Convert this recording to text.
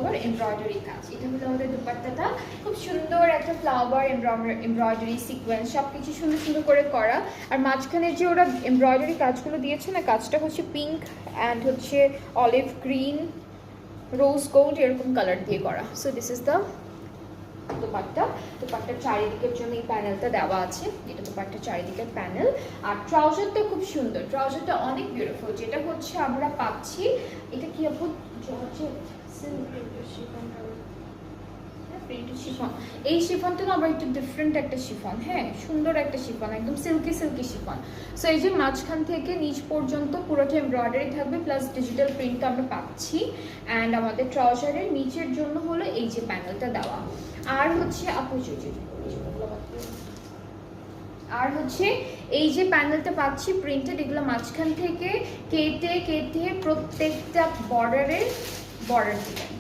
Over embroidery কাজ। এটা হলো আমাদের দুপাট্টাটা, খুব সুন্দর একটা ফ্লাওয়ার এমব্রয়ডারি সিকোয়েন্স সব কিছু সুন্দর সুন্দর করে করা। আর মাঝখানে যে ওরা এমব্রয়ডারি কাজগুলো দিয়েছে না, কাজটা হচ্ছে পিঙ্ক অ্যান্ড হচ্ছে অলিভ গ্রিন রোজ গোল্ড এরকম কালার দিয়ে করা। সো দিস ইজ দ্য দুপাট্টার চারিদিকের জন্য এই প্যানেলটা দেওয়া আছে। এটা দুপাট্টার চারিদিকের প্যানেল। আর ট্রাউজারটা খুব সুন্দর, ট্রাউজারটা অনেক বিউটিফুল। যেটা হচ্ছে আমরা পাচ্ছি, এটা কি আপু জর্জেট শিফন। এই শিফনটা না আবার একটু ডিফারেন্ট একটা শিফন, হ্যাঁ সুন্দর একটা শিফন, একদম সিল্কি সিল্কি শিফন। সো এই যে মাঝখান থেকে নিচ পর্যন্ত পুরোটা এমব্রয়ডারি থাকবে প্লাস ডিজিটাল প্রিন্টটা আমরা পাচ্ছি। অ্যান্ড আমাদের ট্রাউজারের নিচের জন্য হলো এই যে প্যানেলটা দেওয়া। আর হচ্ছে এই যে প্যানেলটা পাচ্ছি প্রিন্টেড, এগুলো মাঝখান থেকে কেটে কেটে প্রত্যেকটা বর্ডার দিবেন।